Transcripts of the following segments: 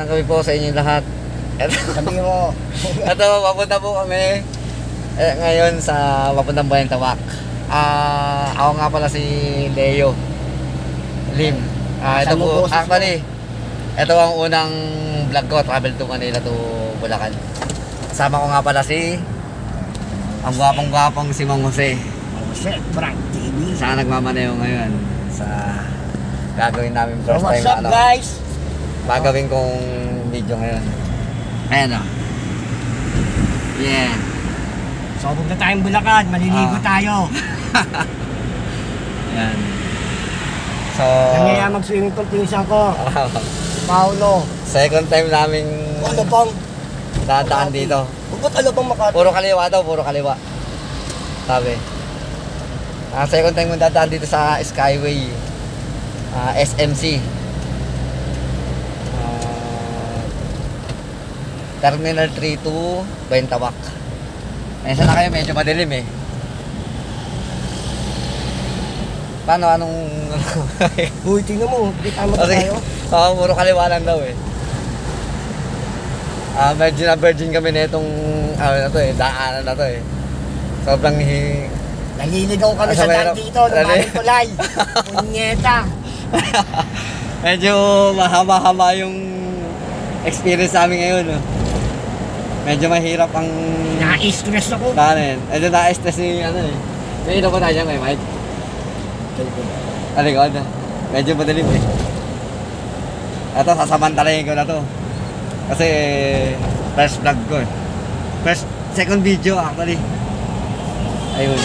magandang gabi po sa inyo lahat. Sabi mo. Ito, papunta po kami ngayon sa papuntang Bayan Tawak. Ako nga pala si Leo Lim. Ito po, actually, ito ang unang vlog ko, travel to Manila to Bulacan. Kasama ko nga pala si ang gwapong-gwapong si Mang Jose. Jose Frank TV. Saan nagmamaneho ngayon sa gagawin namin first time. What's up, guys? Gagawin kong video ngayon. Ayan o. Yeah. So, huwag na tayong Bulacan. Maliligo tayo. Ayan. So, Nangyaya mag-swimming pool pinsan ko. Paulo. second time namin Ano bang? dadaan dito. Ba't ano bang Makati? Puro kaliwa daw, puro kaliwa. Sabi. Second time mong dadaan dito sa Skyway. SMC. Terminal 3 to Bayan Tawak. Ayun na kayo, medyo madilim eh. Paano, anong... Uy, tingnan mo. Di tama Okay. tayo. Oo, puro kaliwa lang daw eh. Virgin na virgin kami na itong na to eh, daanan na to eh. Sobrang Naliligaw kami sa daan dito. Lumaling tulay. Punyeta. medyo mahama-hama yung experience namin ngayon. No? Medyo mahirap ang... Na-stress ako. Kanin. Medyo na-stress ni ano eh. May ilo ko tayo dyan kay Mike. Alikod. Medyo madalim eh. Ito, sasamantalayin ko na to. Kasi first vlog ko eh. Second video actually. Ayun.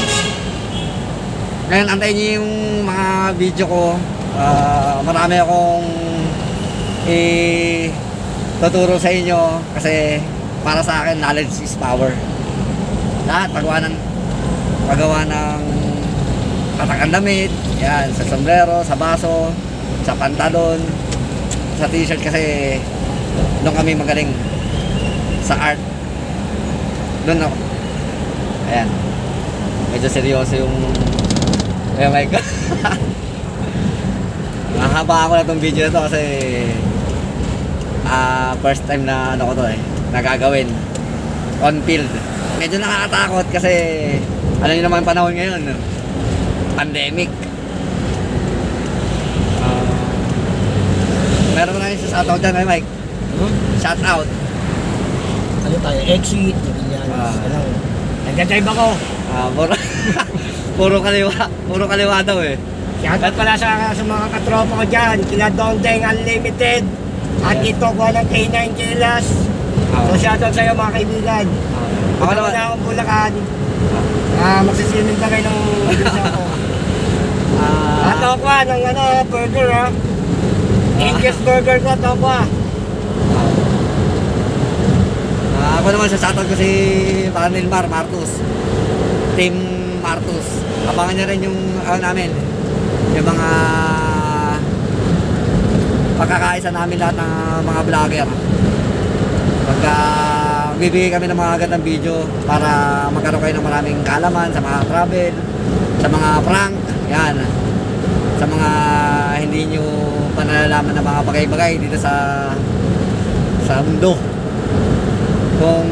Ngayon, antayin niyo yung mga video ko. Marami akong tuturo sa inyo kasi para sa akin, knowledge is power. Lahat, paggawa ng tatakang damit, yan, sa sombrero, sa baso, sa pantalon, sa t-shirt kasi doon kami magaling sa art. Doon ako. Ayan. Medyo seryoso yung oh my God. Mahaba ako na itong video na to kasi first time na ano ko to eh, nagagawin on field. Medyo nakakatakot kasi alam niyo naman panahon ngayon, pandemic. Meron na yung shoutout dyan eh, Mike. Shoutout. Ano tayo? Exit. Nagdadrive ako. Puro kaliwa daw eh. Shoutout pala sa mga katropa ko dyan. Kila Dongdeng Unlimited. At ito ko ng K9 Kilas. So shoutout sa'yo mga kaibigan. Ako Punta naman. na akong Bulacan. Magsisimming kami ng bisa ko. Tokwa ng burger ha. Angus burger ko, Tokwa. Ako naman sa shoutout ko si Nilmar Martus. Team Martus. Abangan niya rin yung namin. Yung mga pagkakaisa namin lahat ng mga vlogger. Pagka bibigay kami ng mga gandang video para magkaroon kayo ng maraming kaalaman sa mga travel, sa mga prank, yan. Sa mga hindi nyo panalalaman ng mga bagay-bagay dito sa mundo. Kung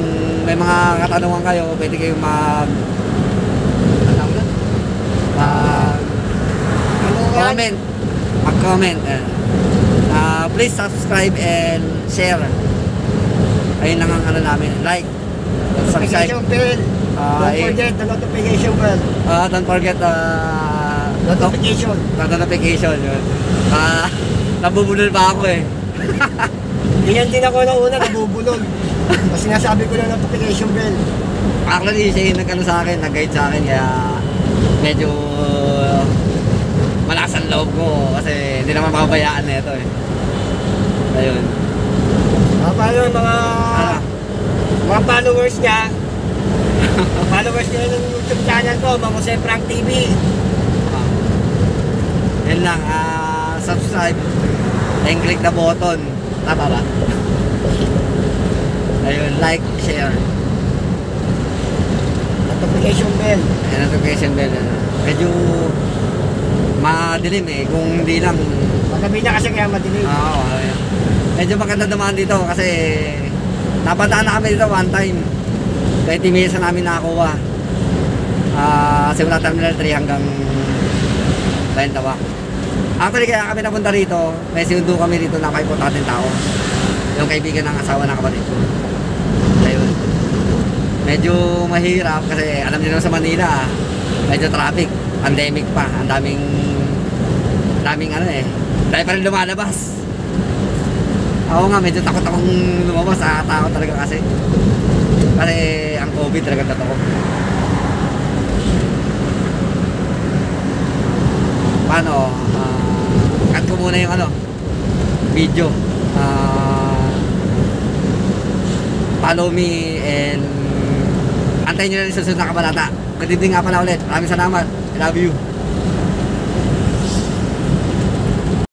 may mga katanungan kayo, pwede kayong mag-comment. Please subscribe and share. Ayun lang ang namin. Like, subscribe. Notification bell. Don't forget the notification bell. Don't forget Notification. notification. Yun. Nabubulol pa ako eh. Ganyan din ako na una, nabubulog. Kasi sinasabi ko na notification bell. Actually, siya yung nag-ano sa akin, nag-guide sa akin, kaya medyo malakas ang loob ko kasi hindi naman makabayaan na ito eh. Ayun. Paano yung mga followers niya? Followers niya ng YouTube channel ko, Mang Jose Frank TV. Yan lang, subscribe and click the button. Tama ba? Ayun, like, share. Notification bell. Notification bell. Medyo madilim eh, kung hindi lang. Magabi na kasi kaya madilim. Oo, ayun. medyo maganda naman dito kasi napadaan na kami dito one time. 20 minutes na namin nakakuha. Simula Terminal 3 hanggang Lintawak. Actually, kaya kami napunta rito, may sinundo kami rito na may importanteng tao. Yung kaibigan ng asawa ng kapatid ko. Ayun. Medyo mahirap kasi alam niyo naman sa Manila, medyo traffic, pandemic pa, ang daming ano eh. Dahil pa rin lumalabas. Ako nga, medyo takot akong lumabas, tao talaga kasi. Kasi ang COVID talaga totoo. Paano? Cut ko muna yung video. Follow me and antayin nyo na rin susunod na kabanata. Good evening nga pala ulit. Maraming salamat. I love you.